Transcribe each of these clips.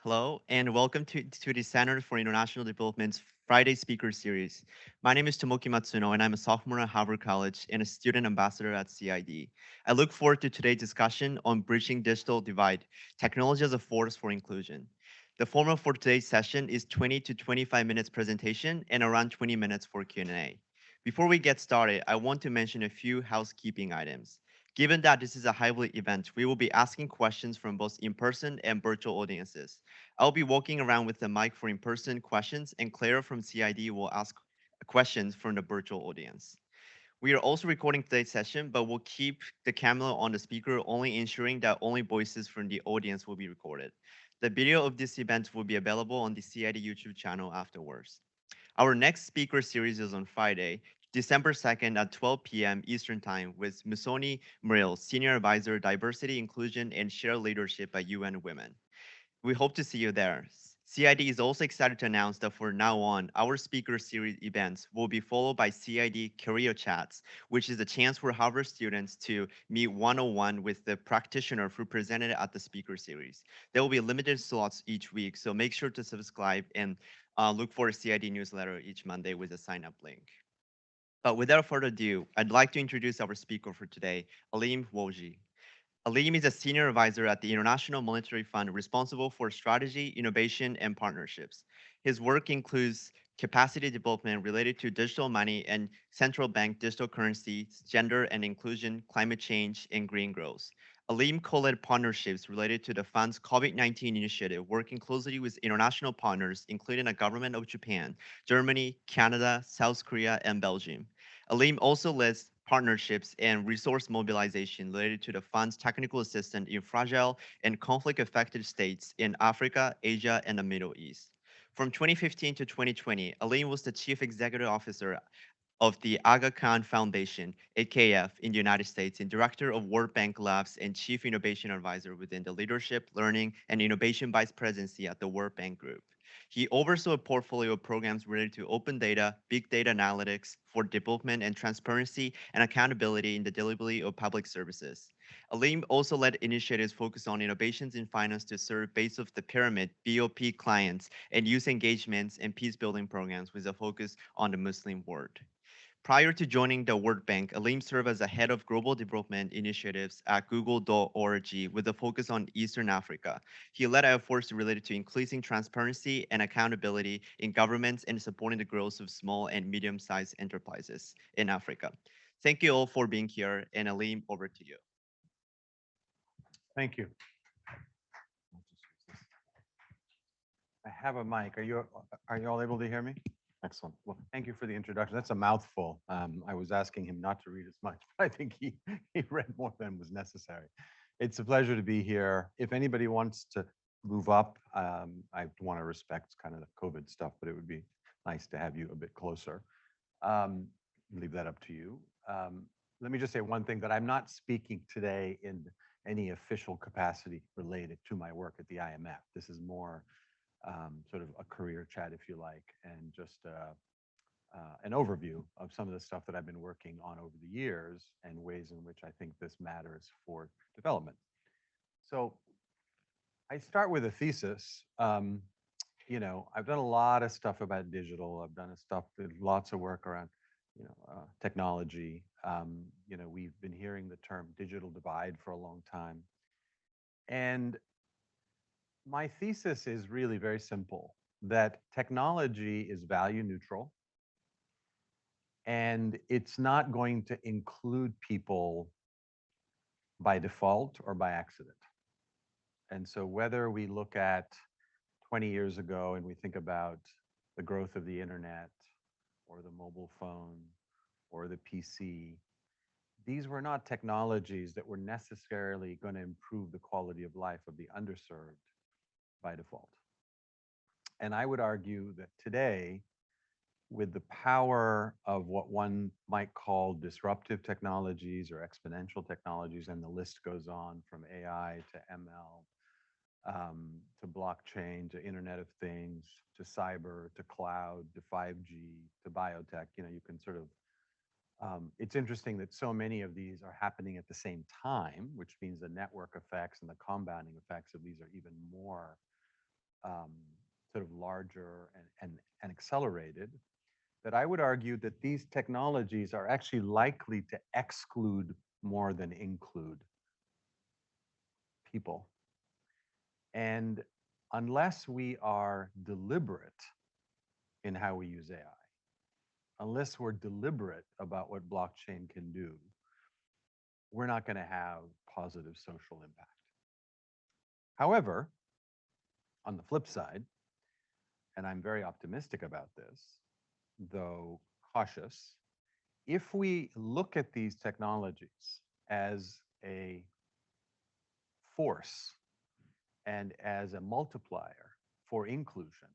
Hello, and welcome to the Center for International Development's Friday Speaker Series. My name is Tomoki Matsuno, and I'm a sophomore at Harvard College and a student ambassador at CID. I look forward to today's discussion on bridging digital divide, technology as a force for inclusion. The format for today's session is 20 to 25 minutes presentation and around 20 minutes for Q&A. Before we get started, I want to mention a few housekeeping items. Given that this is a hybrid event, we will be asking questions from both in-person and virtual audiences. I'll be walking around with the mic for in-person questions, and Clara from CID will ask questions from the virtual audience. We are also recording today's session, but we'll keep the camera on the speaker, only ensuring that only voices from the audience will be recorded. The video of this event will be available on the CID YouTube channel afterwards. Our next speaker series is on Friday, December 2nd at 12 p.m. Eastern Time with Musoni Muril, Senior Advisor, Diversity, Inclusion, and Shared Leadership at UN Women. We hope to see you there. CID is also excited to announce that for now on, our speaker series events will be followed by CID Career Chats, which is a chance for Harvard students to meet one-on-one with the practitioner who presented at the speaker series. There will be limited slots each week, so make sure to subscribe and look for a CID newsletter each Monday with a sign-up link. But without further ado, I'd like to introduce our speaker for today, Aleem Walji. Aleem is a senior advisor at the International Monetary Fund responsible for strategy, innovation, and partnerships. His work includes capacity development related to digital money and central bank digital currencies, gender and inclusion, climate change, and green growth. Aleem co-led partnerships related to the fund's COVID-19 initiative, working closely with international partners, including the government of Japan, Germany, Canada, South Korea, and Belgium. Aleem also leads partnerships and resource mobilization related to the fund's technical assistance in fragile and conflict-affected states in Africa, Asia, and the Middle East. From 2015 to 2020, Aleem was the chief executive officer of the Aga Khan Foundation, AKF, in the United States, and director of World Bank Labs and chief innovation advisor within the Leadership, Learning, and Innovation Vice Presidency at the World Bank Group. He oversaw a portfolio of programs related to open data, big data analytics for development and transparency and accountability in the delivery of public services. Aleem also led initiatives focused on innovations in finance to serve base of the pyramid BOP clients and youth engagements and peace building programs with a focus on the Muslim world. Prior to joining the World Bank, Aleem served as a head of global development initiatives at Google.org with a focus on Eastern Africa. He led efforts related to increasing transparency and accountability in governments and supporting the growth of small and medium-sized enterprises in Africa. Thank you all for being here, and Aleem, over to you. Thank you. I have a mic. Are you all able to hear me? Excellent. Well, thank you for the introduction. That's a mouthful. I was asking him not to read as much, but I think he read more than was necessary. It's a pleasure to be here. If anybody wants to move up, I want to respect kind of the COVID stuff, but it would be nice to have you a bit closer. Leave that up to you. Let me just say one thing, that I'm not speaking today in any official capacity related to my work at the IMF. This is more sort of a career chat, if you like, and just an overview of some of the stuff that I've been working on over the years and ways in which I think this matters for development. So I start with a thesis. I've done a lot of stuff about digital. I've done lots of work around, technology. We've been hearing the term digital divide for a long time. And my thesis is really very simple, that technology is value neutral, and it's not going to include people by default or by accident. And so whether we look at 20 years ago and we think about the growth of the internet or the mobile phone or the PC, these were not technologies that were necessarily going to improve the quality of life of the underserved by default. And I would argue that today, with the power of what one might call disruptive technologies or exponential technologies, and the list goes on from AI to ML, to blockchain, to Internet of Things, to cyber, to cloud, to 5G, to biotech, you can sort of, it's interesting that so many of these are happening at the same time, which means the network effects and the compounding effects of these are even more um, sort of larger and accelerated, that I would argue that these technologies are actually likely to exclude more than include people. And unless we are deliberate in how we use AI, unless we're deliberate about what blockchain can do, we're not going to have positive social impact. However, on the flip side, and I'm very optimistic about this, though cautious, if we look at these technologies as a force and as a multiplier for inclusion,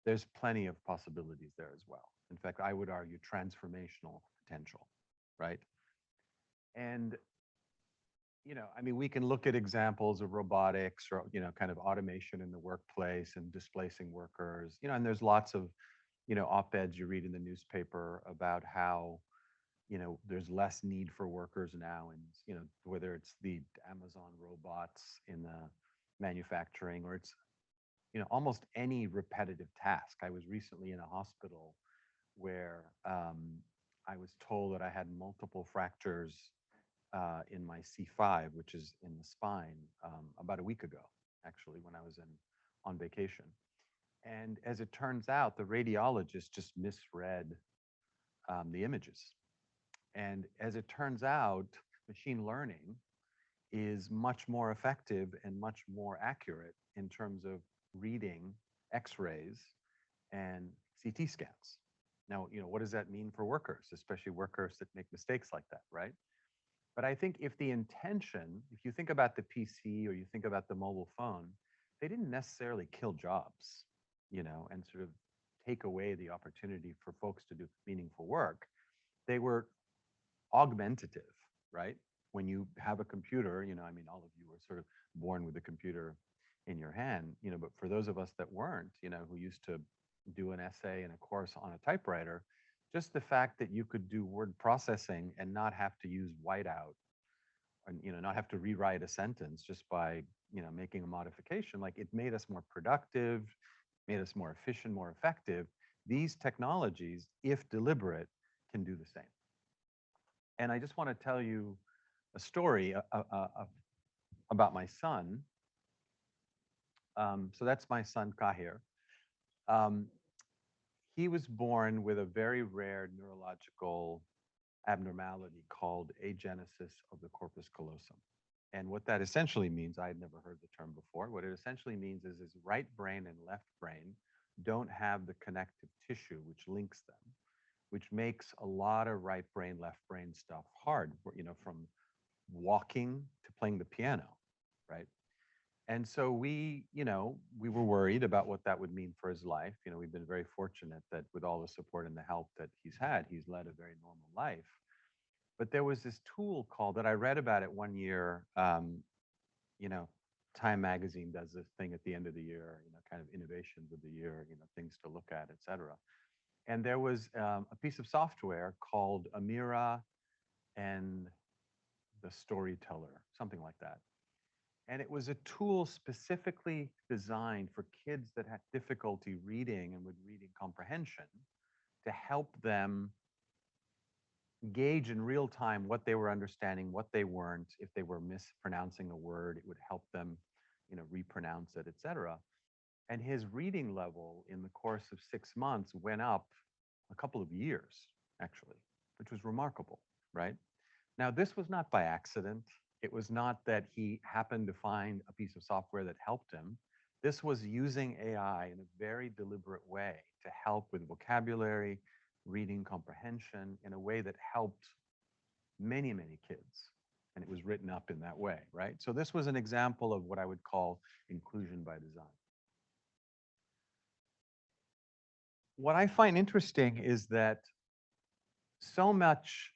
there's plenty of possibilities there as well. In fact, I would argue transformational potential, right? And I mean, we can look at examples of robotics or, kind of automation in the workplace and displacing workers, and there's lots of, op-eds you read in the newspaper about how, there's less need for workers now. And, whether it's the Amazon robots in the manufacturing or it's, almost any repetitive task. I was recently in a hospital where I was told that I had multiple fractures in my C5, which is in the spine, about a week ago, actually, when I was on vacation. And as it turns out, the radiologist just misread the images. And as it turns out, machine learning is much more effective and much more accurate in terms of reading X-rays and CT scans. Now, what does that mean for workers, especially workers that make mistakes like that, right? But I think if the intention, if you think about the PC or you think about the mobile phone, they didn't necessarily kill jobs, and sort of take away the opportunity for folks to do meaningful work. They were augmentative, right? When you have a computer, I mean, all of you were sort of born with a computer in your hand, but for those of us that weren't, who used to do an essay and a course on a typewriter, just the fact that you could do word processing and not have to use whiteout and not have to rewrite a sentence just by making a modification, like it made us more productive, made us more efficient, more effective. These technologies, if deliberate, can do the same. And I just want to tell you a story about my son. So that's my son Kahir. He was born with a very rare neurological abnormality called agenesis of the corpus callosum. And what that essentially means, I had never heard the term before. What it essentially means is his right brain and left brain don't have the connective tissue which links them, which makes a lot of right brain, left brain stuff hard, from walking to playing the piano, right? And so we were worried about what that would mean for his life. We've been very fortunate that with all the support and the help that he's had, he's led a very normal life. But there was this tool called that I read about it one year. Time Magazine does this thing at the end of the year, kind of innovations of the year, things to look at, et cetera. And there was a piece of software called Amira and the Storyteller, something like that. And it was a tool specifically designed for kids that had difficulty reading and with reading comprehension to help them gauge in real time what they were understanding, what they weren't. If they were mispronouncing a word, it would help them, repronounce it, et cetera. And his reading level in the course of 6 months went up a couple of years, actually, which was remarkable, right? Now, this was not by accident. It was not that he happened to find a piece of software that helped him. This was using AI in a very deliberate way to help with vocabulary, reading comprehension in a way that helped many, many kids. And it was written up in that way, right? So this was an example of what I would call inclusion by design. What I find interesting is that so much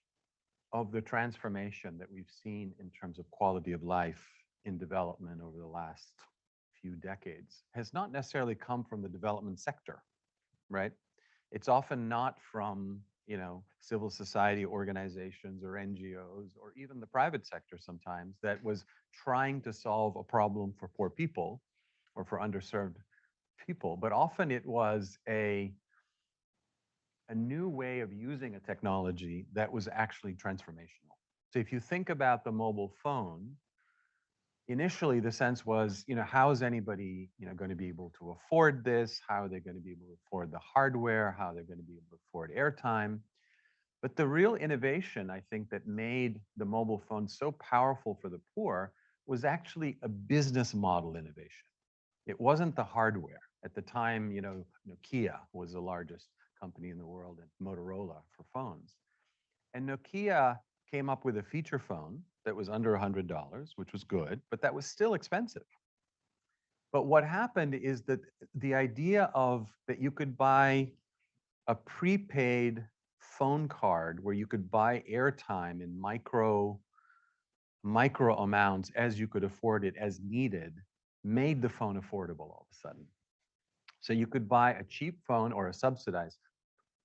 of the transformation that we've seen in terms of quality of life in development over the last few decades has not necessarily come from the development sector, right? It's often not from, civil society organizations or NGOs or even the private sector sometimes that was trying to solve a problem for poor people or for underserved people, but often it was a new way of using a technology that was actually transformational. So if you think about the mobile phone, initially the sense was, how is anybody, going to be able to afford this? How are they going to be able to afford the hardware? How are they going to be able to afford airtime? But the real innovation, I think, that made the mobile phone so powerful for the poor was actually a business model innovation. It wasn't the hardware. At the time, Nokia was the largest company in the world and Motorola for phones. And Nokia came up with a feature phone that was under $100, which was good, but that was still expensive. But what happened is that the idea of that you could buy a prepaid phone card where you could buy airtime in micro amounts as you could afford it as needed made the phone affordable all of a sudden. So you could buy a cheap phone or a subsidized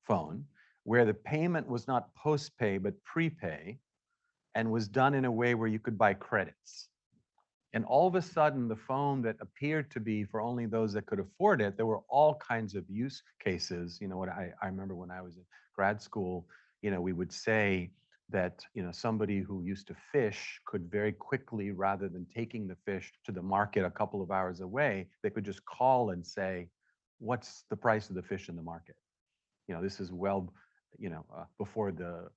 phone where the payment was not post-pay but prepay and was done in a way where you could buy credits. And all of a sudden, the phone that appeared to be for only those that could afford it, there were all kinds of use cases. What I remember when I was in grad school, we would say that, somebody who used to fish could very quickly, rather than taking the fish to the market a couple of hours away, they could just call and say, what's the price of the fish in the market? This is well, before the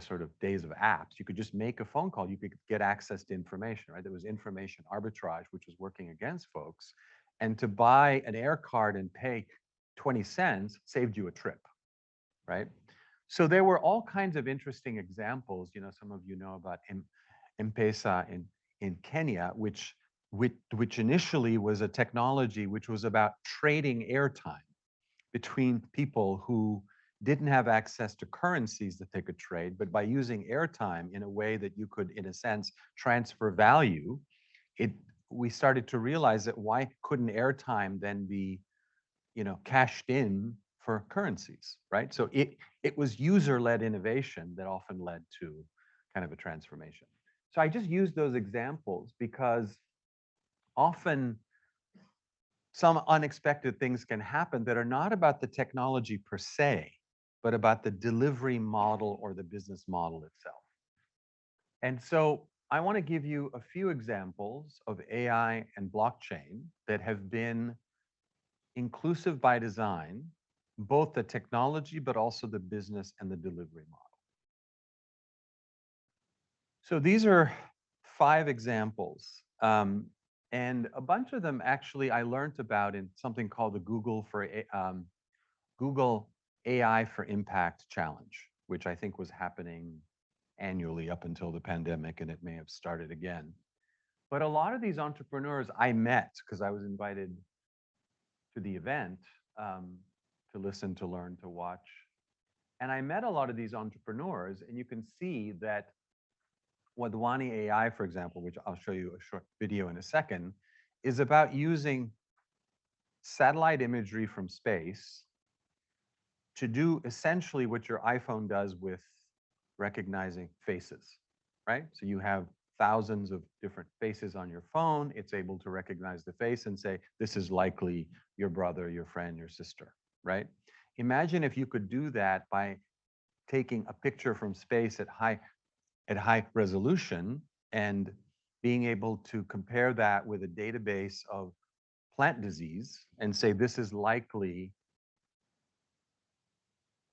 sort of days of apps. You could just make a phone call. You could get access to information, right? There was information arbitrage, which was working against folks. And to buy an air card and pay 20 cents saved you a trip, right? So there were all kinds of interesting examples. Some of you know about M-Pesa in Kenya, which initially was a technology which was about trading airtime between people who didn't have access to currencies that they could trade, but by using airtime in a way that you could, in a sense, transfer value, we started to realize that why couldn't airtime then be, cashed in for currencies, right? So it was user-led innovation that often led to kind of a transformation. So I just use those examples because often some unexpected things can happen that are not about the technology per se, but about the delivery model or the business model itself. And so I want to give you a few examples of AI and blockchain that have been inclusive by design, both the technology, but also the business and the delivery model. So these are 5 examples. And a bunch of them actually I learned about in something called the Google AI for Impact Challenge, which I think was happening annually up until the pandemic, and it may have started again. But a lot of these entrepreneurs I met because I was invited to the event to listen, to learn, to watch. And I met a lot of these entrepreneurs, and you can see that Wadhwani AI, for example, which I'll show you a short video in a second, is about using satellite imagery from space to do essentially what your iPhone does with recognizing faces, right? So you have thousands of different faces on your phone. It's able to recognize the face and say, this is likely your brother, your friend, your sister, right? Imagine if you could do that by taking a picture from space at high resolution and being able to compare that with a database of plant disease and say, this is likely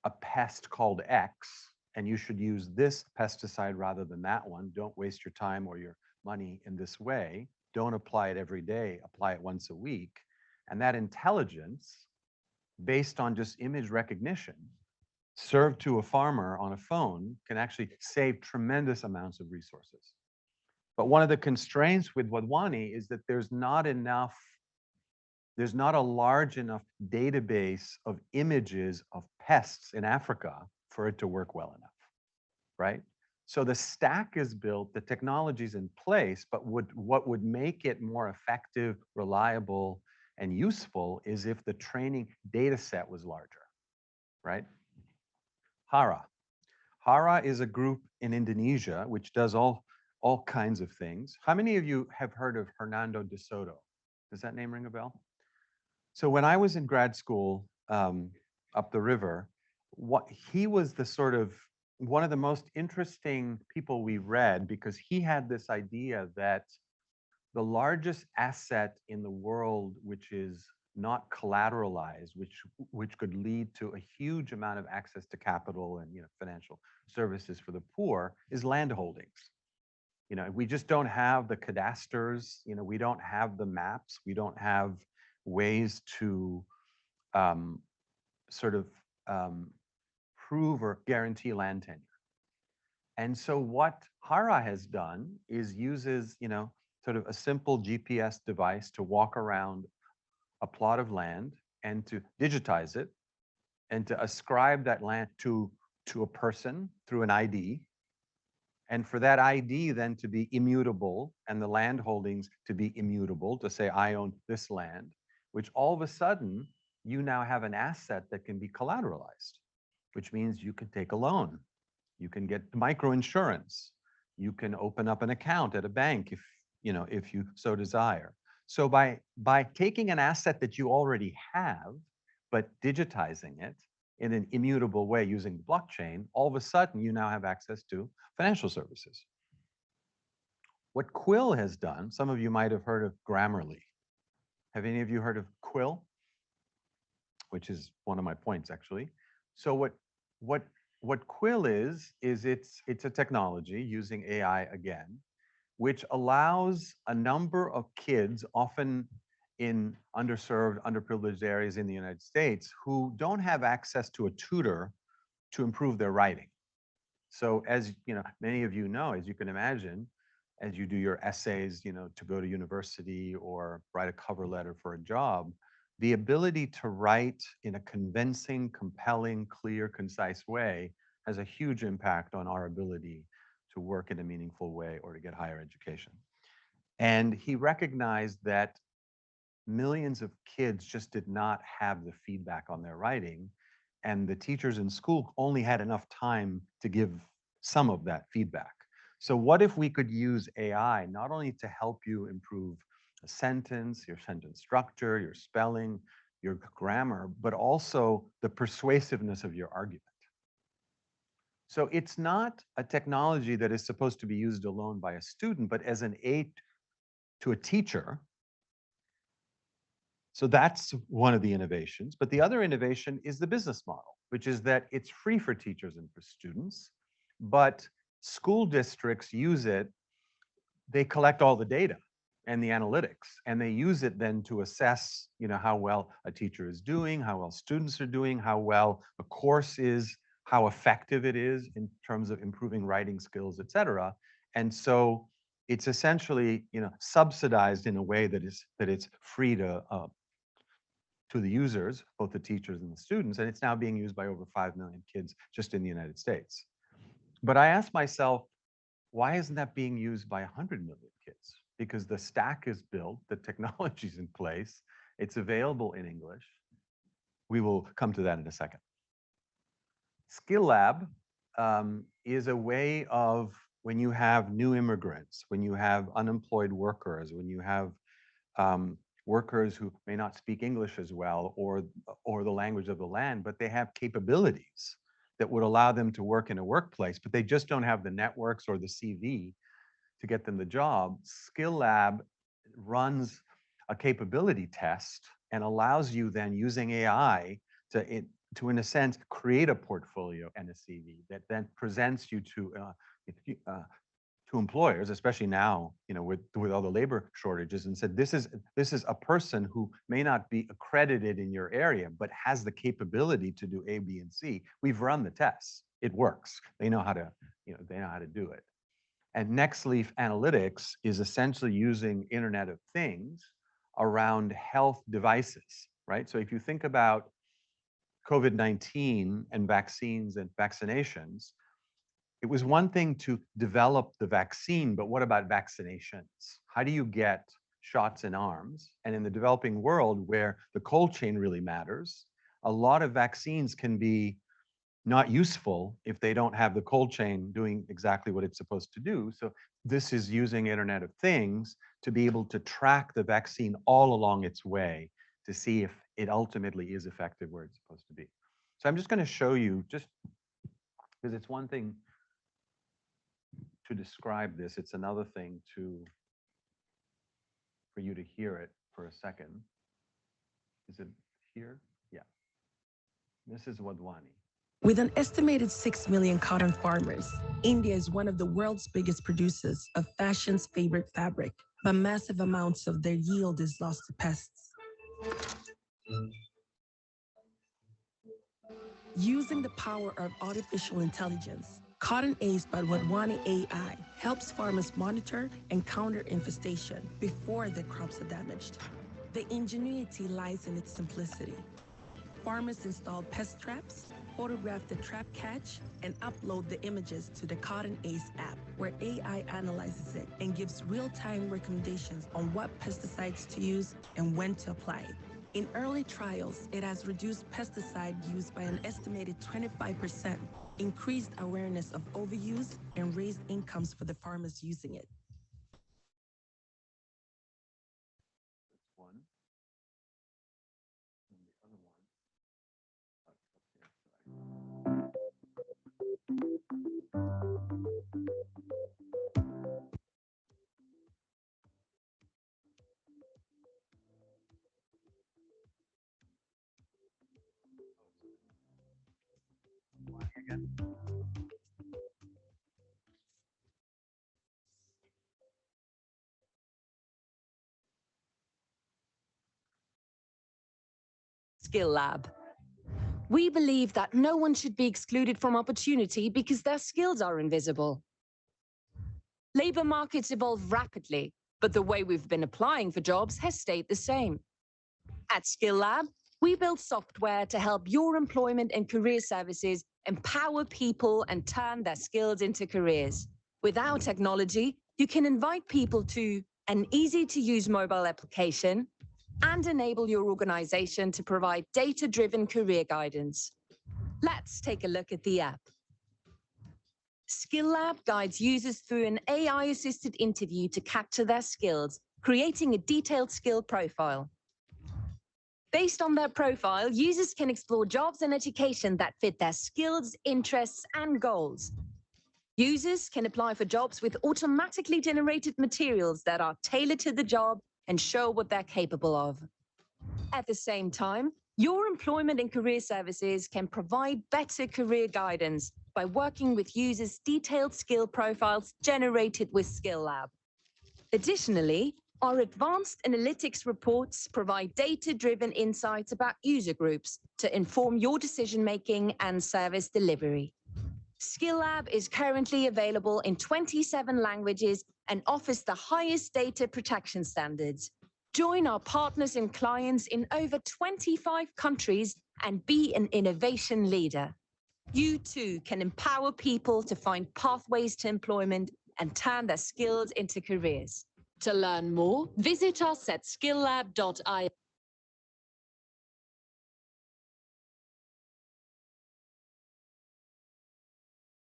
a pest called X, and you should use this pesticide rather than that one. Don't waste your time or your money in this way. Don't apply it every day, apply it once a week. And that intelligence, based on just image recognition, served to a farmer on a phone, can actually save tremendous amounts of resources. But one of the constraints with Wadhwani is that there's not a large enough database of images of pests in Africa for it to work well enough, right? So the stack is built, the technology's in place, but what would make it more effective, reliable, and useful is if the training data set was larger, right? Hara. Hara is a group in Indonesia which does all kinds of things. How many of you have heard of Hernando de Soto? Does that name ring a bell? So when I was in grad school up the river, what he was the sort of one of the most interesting people we read because he had this idea that the largest asset in the world, which is not collateralized, which could lead to a huge amount of access to capital and financial services for the poor, is land holdings. We just don't have the cadasters. We don't have the maps. We don't have ways to um, sort of prove or guarantee land tenure. And so what Hara has done is uses, sort of a simple GPS device to walk around a plot of land and to digitize it and to ascribe that land to a person through an ID. And for that ID then to be immutable and the land holdings to be immutable, to say, I own this land, which all of a sudden you now have an asset that can be collateralized, which means you can take a loan, you can get microinsurance, you can open up an account at a bank if you so desire. So by taking an asset that you already have, but digitizing it in an immutable way using the blockchain, all of a sudden you now have access to financial services. What Quill has done, some of you might have heard of Grammarly. Have any of you heard of Quill? Which is one of my points, actually. So what Quill is it's a technology using AI again, which allows a number of kids, often in underserved, underprivileged areas in the United States, who don't have access to a tutor to improve their writing. So as many of you know, as you can imagine, as you do your essays, to go to university or write a cover letter for a job, the ability to write in a convincing, compelling, clear, concise way has a huge impact on our ability to work in a meaningful way or to get higher education. And he recognized that millions of kids just did not have the feedback on their writing, and the teachers in school only had enough time to give some of that feedback. So what if we could use AI not only to help you improve a sentence, your sentence structure, your spelling, your grammar, but also the persuasiveness of your argument? So it's not a technology that is supposed to be used alone by a student, but as an aid to a teacher. So that's one of the innovations. But the other innovation is the business model, which is that it's free for teachers and for students, but school districts use it. They collect all the data and the analytics, and they use it then to assess, how well a teacher is doing, how well students are doing, how well a course is, how effective it is in terms of improving writing skills, et cetera. And so it's essentially, subsidized in a way that it's free to the users, both the teachers and the students, and it's now being used by over 5 million kids just in the United States. But I asked myself, why isn't that being used by 100 million kids? Because the stack is built, the technology's in place, it's available in English. We will come to that in a second. Skill Lab is a way of, when you have new immigrants, when you have unemployed workers, when you have workers who may not speak English as well or the language of the land, but they have capabilities that would allow them to work in a workplace, but they just don't have the networks or the CV to get them the job. Skill Lab runs a capability test and allows you then, using AI, in a sense, create a portfolio and a CV that then presents you to employers, especially now, with all the labor shortages, and said, this is a person who may not be accredited in your area, but has the capability to do A, B, and C. We've run the tests. It works. They know how to, they know how to do it. And NextLeaf Analytics is essentially using Internet of Things around health devices, right? So if you think about COVID-19 and vaccines and vaccinations, it was one thing to develop the vaccine, but what about vaccinations? How do you get shots in arms? And in the developing world, where the cold chain really matters, a lot of vaccines can be not useful if they don't have the cold chain doing exactly what it's supposed to do. So this is using Internet of Things to be able to track the vaccine all along its way to see if it ultimately is effective where it's supposed to be. So I'm just going to show you, just because it's one thing to describe this, it's another thing for you to hear it for a second. Is it here? Yeah. This is Wadhwani. With an estimated 6 million cotton farmers, India is one of the world's biggest producers of fashion's favorite fabric, but massive amounts of their yield is lost to pests. Using the power of artificial intelligence, Cotton Ace by Wadhwani AI helps farmers monitor and counter infestation before their crops are damaged. The ingenuity lies in its simplicity. Farmers install pest traps, photograph the trap catch, and upload the images to the Cotton Ace app, where AI analyzes it and gives real-time recommendations on what pesticides to use and when to apply it. In early trials, it has reduced pesticide use by an estimated 25%, increased awareness of overuse, and raised incomes for the farmers using it. That's one. And the other one. Again. Skill Lab. We believe that no one should be excluded from opportunity because their skills are invisible. Labor markets evolve rapidly, but the way we've been applying for jobs has stayed the same. At Skill Lab, we build software to help your employment and career services empower people and turn their skills into careers. With our technology, you can invite people to an easy-to-use mobile application and enable your organization to provide data-driven career guidance. Let's take a look at the app. Skill Lab guides users through an AI-assisted interview to capture their skills, creating a detailed skill profile. Based on their profile, users can explore jobs and education that fit their skills, interests, and goals. Users can apply for jobs with automatically generated materials that are tailored to the job and show what they're capable of. At the same time, your employment and career services can provide better career guidance by working with users' detailed skill profiles generated with Skill Lab. Additionally, our advanced analytics reports provide data-driven insights about user groups to inform your decision-making and service delivery. Skill Lab is currently available in 27 languages and offers the highest data protection standards. Join our partners and clients in over 25 countries and be an innovation leader. You too can empower people to find pathways to employment and turn their skills into careers. To learn more, visit us at skilllab.io.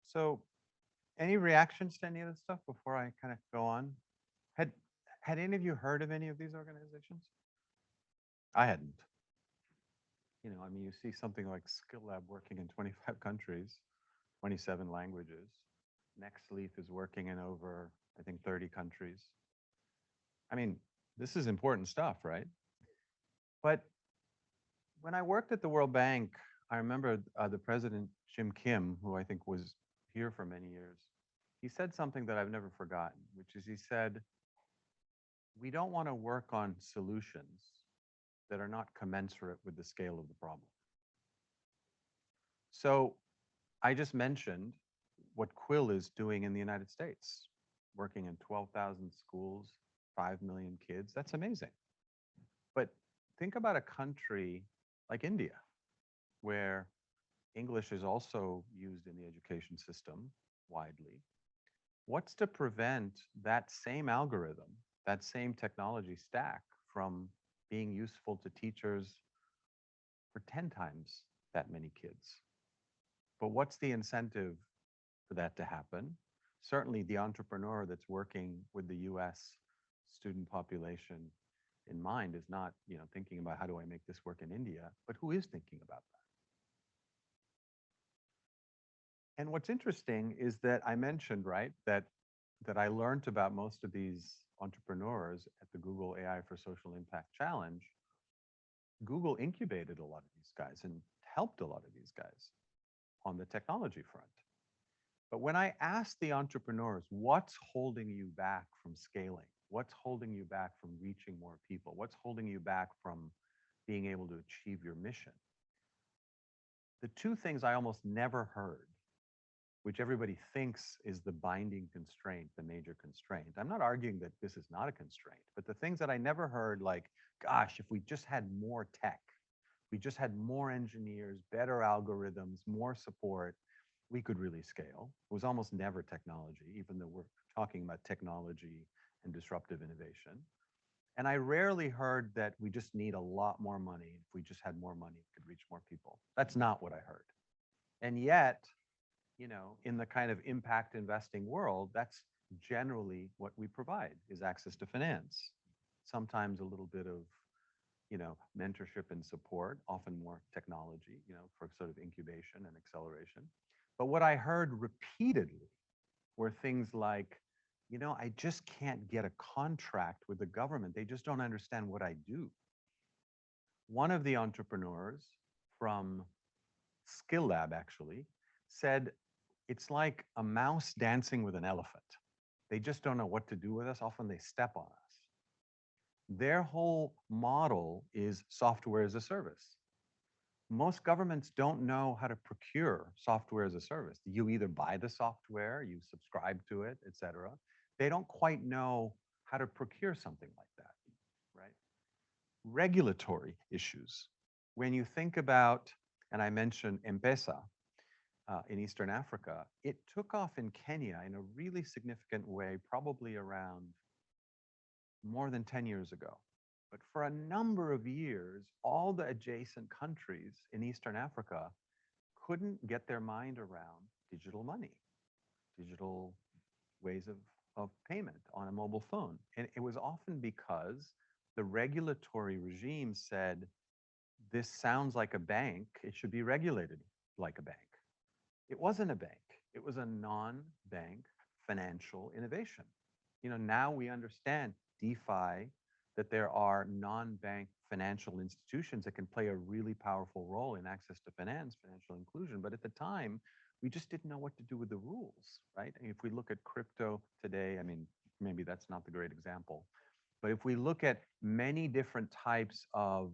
So any reactions to any of this stuff before I kind of go on? Had any of you heard of any of these organizations? I hadn't. You know, I mean, you see something like Skill Lab working in 25 countries, 27 languages. NextLeaf is working in over, I think, 30 countries. I mean, this is important stuff, right? But when I worked at the World Bank, I remember the president, Jim Kim, who I think was here for many years, he said something that I've never forgotten, which is he said, we don't want to work on solutions that are not commensurate with the scale of the problem. So I just mentioned what Quill is doing in the United States, working in 12,000 schools, 5 million kids. That's amazing. But think about a country like India, where English is also used in the education system widely. What's to prevent that same algorithm, that same technology stack from being useful to teachers for 10 times that many kids? But what's the incentive for that to happen? Certainly the entrepreneur that's working with the US student population in mind is not, thinking about how do I make this work in India, but who is thinking about that? And what's interesting is that I mentioned, right, that I learned about most of these entrepreneurs at the Google AI for Social Impact Challenge. Google incubated a lot of these guys and helped a lot of these guys on the technology front. But when I asked the entrepreneurs, what's holding you back from scaling? What's holding you back from reaching more people? What's holding you back from being able to achieve your mission? The two things I almost never heard, which everybody thinks is the binding constraint, the major constraint. I'm not arguing that this is not a constraint, but the things that I never heard, like, gosh, if we just had more tech, we just had more engineers, better algorithms, more support, we could really scale. It was almost never technology, even though we're talking about technology and disruptive innovation. And I rarely heard that we just need a lot more money. If we just had more money, we could reach more people. That's not what I heard. And yet, in the kind of impact investing world, that's generally what we provide, is access to finance. Sometimes a little bit of, mentorship and support, often more technology, for sort of incubation and acceleration. But what I heard repeatedly were things like, I just can't get a contract with the government. They just don't understand what I do. One of the entrepreneurs from Skill Lab actually said, it's like a mouse dancing with an elephant. They just don't know what to do with us. Often they step on us. Their whole model is software as a service. Most governments don't know how to procure software as a service. You either buy the software, you subscribe to it, et cetera. They don't quite know how to procure something like that, right? Regulatory issues. When you think about, and I mentioned M-Pesa in Eastern Africa, it took off in Kenya in a really significant way, probably around more than 10 years ago. But for a number of years, all the adjacent countries in Eastern Africa couldn't get their mind around digital money, digital ways of payment on a mobile phone. And it was often because the regulatory regime said, this sounds like a bank, it should be regulated like a bank. It wasn't a bank, it was a non-bank financial innovation. Now we understand DeFi, that there are non-bank financial institutions that can play a really powerful role in access to finance, financial inclusion. But at the time, we just didn't know what to do with the rules, right? And if we look at crypto today, I mean, maybe that's not the great example, but if we look at many different types of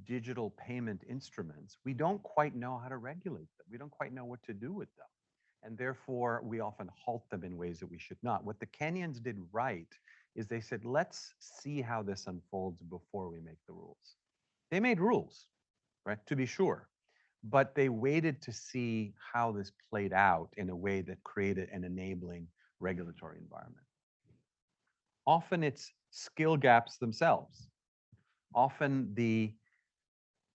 digital payment instruments, we don't quite know how to regulate them. We don't quite know what to do with them. And therefore, we often halt them in ways that we should not. What the Kenyans did right is they said, let's see how this unfolds before we make the rules. They made rules, right, to be sure, but they waited to see how this played out in a way that created an enabling regulatory environment. Often it's skill gaps themselves. Often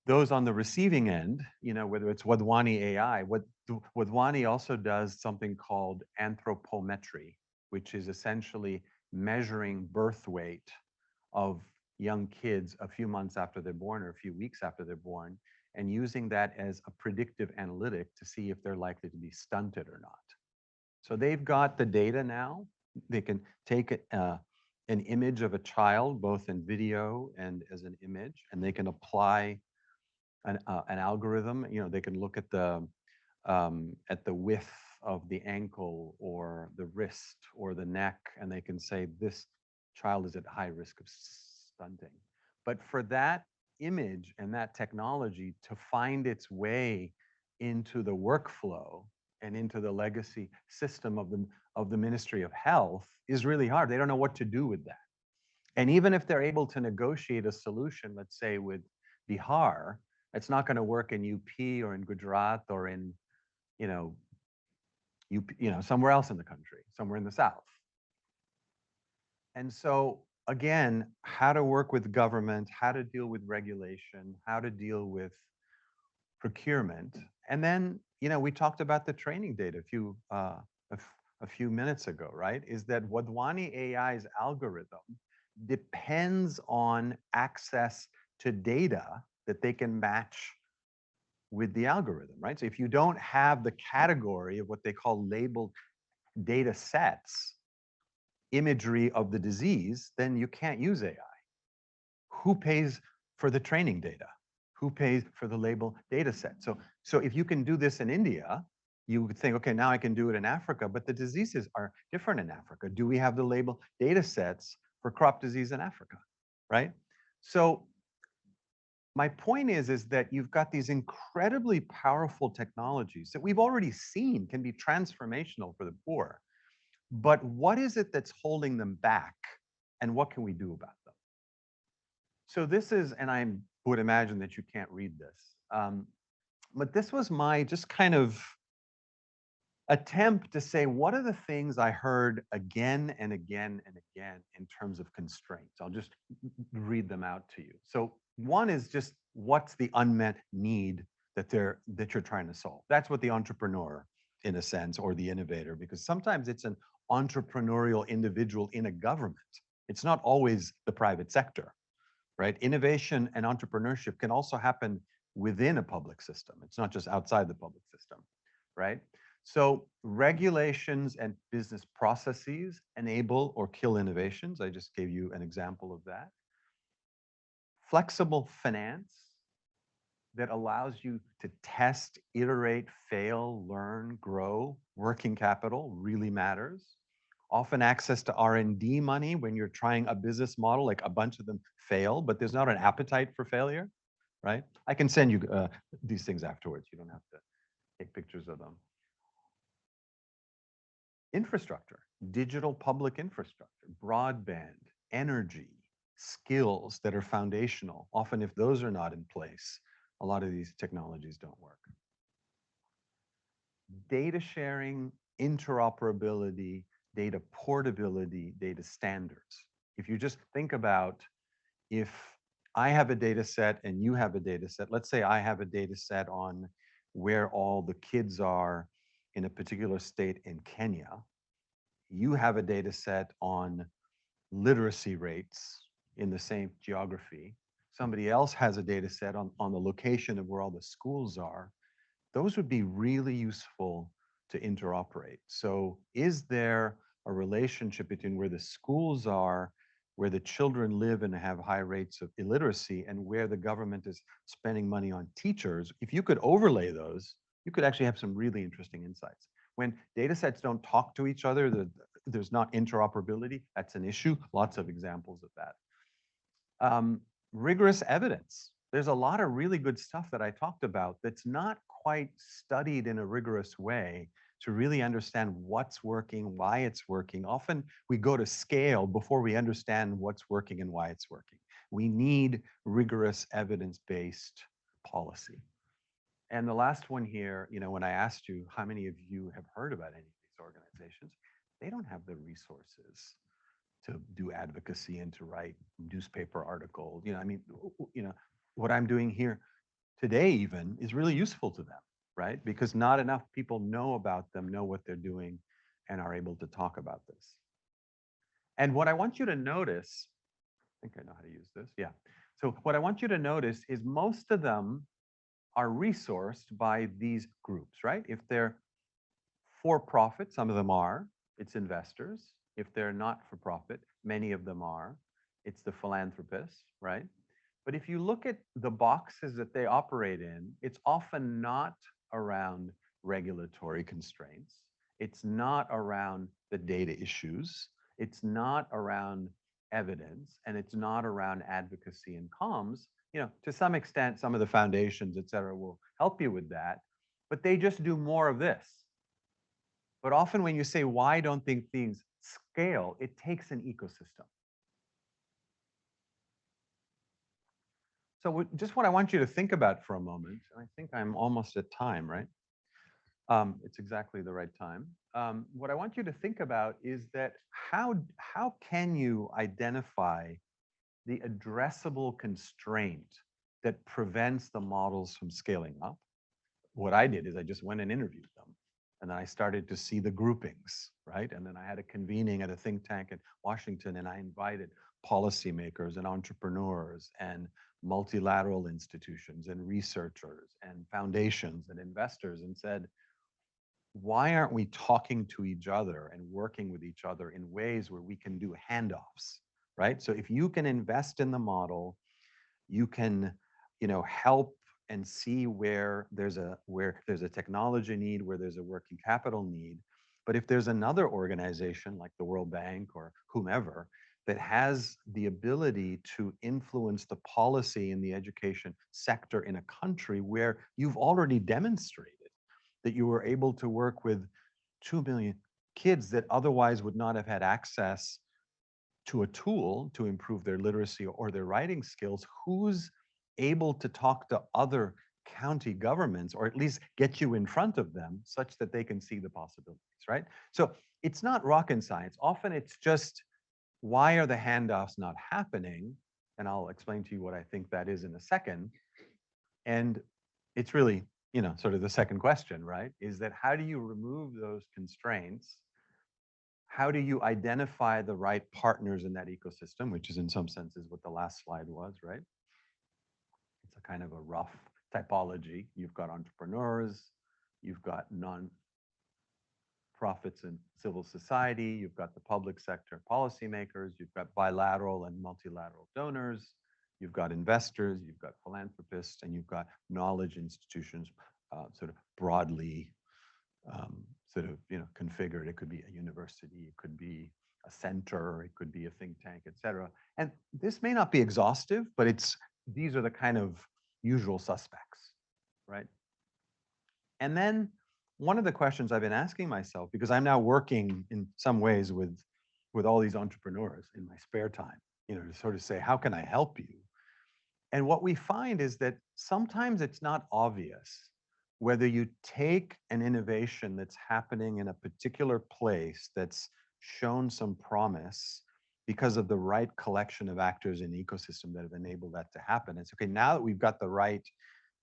those on the receiving end, whether it's Wadhwani AI, Wadhwani also does something called anthropometry, which is essentially measuring birth weight of young kids a few months after they're born or a few weeks after they're born, and using that as a predictive analytic to see if they're likely to be stunted or not. So they've got the data now. They can take an image of a child, both in video and as an image, and they can apply an algorithm. They can look at the width of the ankle or the wrist or the neck, and they can say this child is at high risk of stunting. But for that image and that technology to find its way into the workflow and into the legacy system of the Ministry of Health is really hard. They don't know what to do with that. And even if they're able to negotiate a solution, let's say with Bihar, it's not going to work in UP or in Gujarat or in somewhere else in the country, somewhere in the South. And so again, how to work with government, how to deal with regulation, how to deal with procurement. And then, we talked about the training data a few minutes ago, right? Is that Wadhwani AI's algorithm depends on access to data that they can match with the algorithm, right? So if you don't have the category of what they call labeled data sets, imagery of the disease, then you can't use AI. Who pays for the training data? Who pays for the label data set? So if you can do this in India, you would think, okay, now I can do it in Africa, but the diseases are different in Africa. Do we have the label data sets for crop disease in Africa, right? So my point is that you've got these incredibly powerful technologies that we've already seen can be transformational for the poor. But what is it that's holding them back? And what can we do about them? So this is, and I would imagine that you can't read this, but this was my just kind of attempt to say, what are the things I heard again and again and again in terms of constraints? I'll just read them out to you. So one is just what's the unmet need that you're trying to solve? That's what the entrepreneur, in a sense, or the innovator, because sometimes it's an entrepreneurial individual in a government. It's not always the private sector, right? Innovation and entrepreneurship can also happen within a public system. It's not just outside the public system, right? So regulations and business processes enable or kill innovations. I just gave you an example of that. Flexible finance that allows you to test, iterate, fail, learn, grow. Working capital really matters. Often access to R&D money when you're trying a business model, like a bunch of them fail, but there's not an appetite for failure, right? I can send you these things afterwards. You don't have to take pictures of them. Infrastructure, digital public infrastructure, broadband, energy, skills that are foundational. Often if those are not in place, a lot of these technologies don't work. Data sharing, interoperability, data portability, data standards. If you just think about, if I have a data set and you have a data set, let's say I have a data set on where all the kids are in a particular state in Kenya. You have a data set on literacy rates in the same geography. Somebody else has a data set on the location of where all the schools are. Those would be really useful to interoperate. So is there a relationship between where the schools are, where the children live and have high rates of illiteracy, and where the government is spending money on teachers? If you could overlay those, you could actually have some really interesting insights. When data sets don't talk to each other, there's not interoperability, that's an issue. Lots of examples of that. Rigorous evidence. There's a lot of really good stuff that I talked about that's not quite studied in a rigorous way to really understand what's working, why it's working. Often we go to scale before we understand what's working and why it's working. We need rigorous evidence-based policy. And the last one here, when I asked you how many of you have heard about any of these organizations, they don't have the resources to do advocacy and to write newspaper articles. What I'm doing here today even is really useful to them, right? Because not enough people know about them, know what they're doing, and are able to talk about this. And what I want you to notice, I think I know how to use this, yeah. So what I want you to notice is most of them are resourced by these groups, right? If they're for-profit, some of them are, it's investors. If they're not for profit, many of them are, it's the philanthropists, right? But if you look at the boxes that they operate in, it's often not around regulatory constraints. It's not around the data issues. It's not around evidence, and it's not around advocacy and comms. To some extent, some of the foundations, et cetera, will help you with that, but they just do more of this. But often when you say, why don't things scale, it takes an ecosystem. So just what I want you to think about for a moment, and I think I'm almost at time, right? It's exactly the right time. What I want you to think about is that how can you identify the addressable constraint that prevents the models from scaling up? What I did is I just went and interviewed them. And then I started to see the groupings, right? And then I had a convening at a think tank in Washington, and I invited policymakers and entrepreneurs and multilateral institutions and researchers and foundations and investors and said, why aren't we talking to each other and working with each other in ways where we can do handoffs, right? So if you can invest in the model, you can, help and see where there's a technology need, where there's a working capital need. But if there's another organization like the World Bank or whomever that has the ability to influence the policy in the education sector in a country where you've already demonstrated that you were able to work with 2 million kids that otherwise would not have had access to a tool to improve their literacy or their writing skills, who's able to talk to other county governments or at least get you in front of them such that they can see the possibilities, right? So it's not rocket science. Often it's just, why are the handoffs not happening? And I'll explain to you what I think that is in a second. And it's really, sort of the second question, right? Is that how do you remove those constraints? How do you identify the right partners in that ecosystem, which is in some senses what the last slide was, right? It's a kind of a rough typology. You've got entrepreneurs, you've got non-profits and civil society, you've got the public sector policymakers, you've got bilateral and multilateral donors, you've got investors, you've got philanthropists, and you've got knowledge institutions sort of broadly configured. It could be a university, it could be a center, it could be a think tank, et cetera. And this may not be exhaustive, but these are the kind of usual suspects, right? And then one of the questions I've been asking myself, because I'm now working in some ways with all these entrepreneurs in my spare time, to sort of say, how can I help you? And what we find is that sometimes it's not obvious whether you take an innovation that's happening in a particular place that's shown some promise because of the right collection of actors in the ecosystem that have enabled that to happen. It's okay, now that we've got the right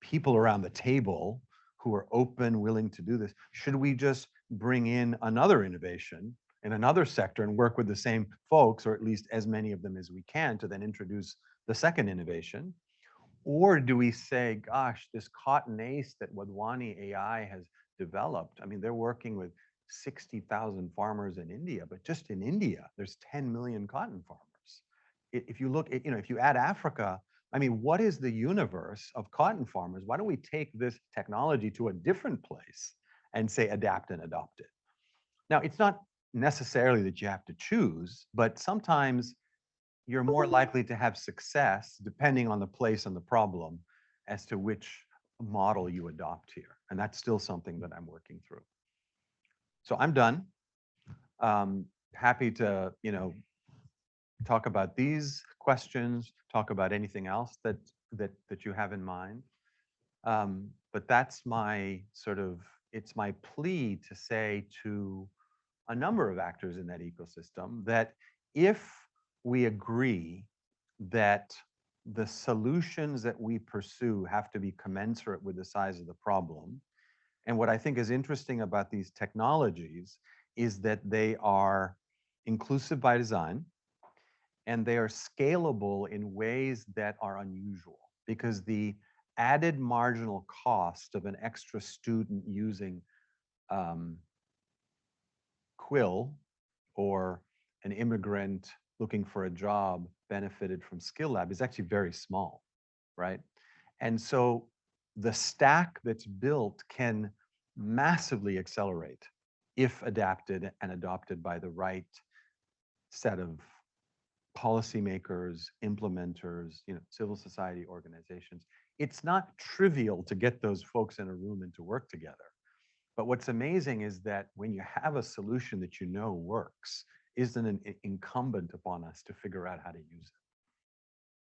people around the table who are open, willing to do this, should we just bring in another innovation in another sector and work with the same folks, or at least as many of them as we can, to then introduce the second innovation? Or do we say, gosh, this cotton ace that Wadhwani AI has developed, I mean, they're working with 60,000 farmers in India, but just in India, there's 10 million cotton farmers. If you look at, if you add Africa, I mean, what is the universe of cotton farmers? Why don't we take this technology to a different place and say adapt and adopt it? Now, it's not necessarily that you have to choose, but sometimes you're more likely to have success depending on the place and the problem as to which model you adopt here. And that's still something that I'm working through. So I'm done. Happy to, talk about these questions, talk about anything else that you have in mind. But that's my it's my plea to say to a number of actors in that ecosystem that if we agree that the solutions that we pursue have to be commensurate with the size of the problem. And what I think is interesting about these technologies is that they are inclusive by design, and they are scalable in ways that are unusual, because the added marginal cost of an extra student using Quill, or an immigrant looking for a job benefited from Skill Lab, is actually very small, right? And so the stack that's built can massively accelerate if adapted and adopted by the right set of policymakers, implementers, civil society organizations. It's not trivial to get those folks in a room and to work together. But what's amazing is that when you have a solution that works, isn't it incumbent upon us to figure out how to use it?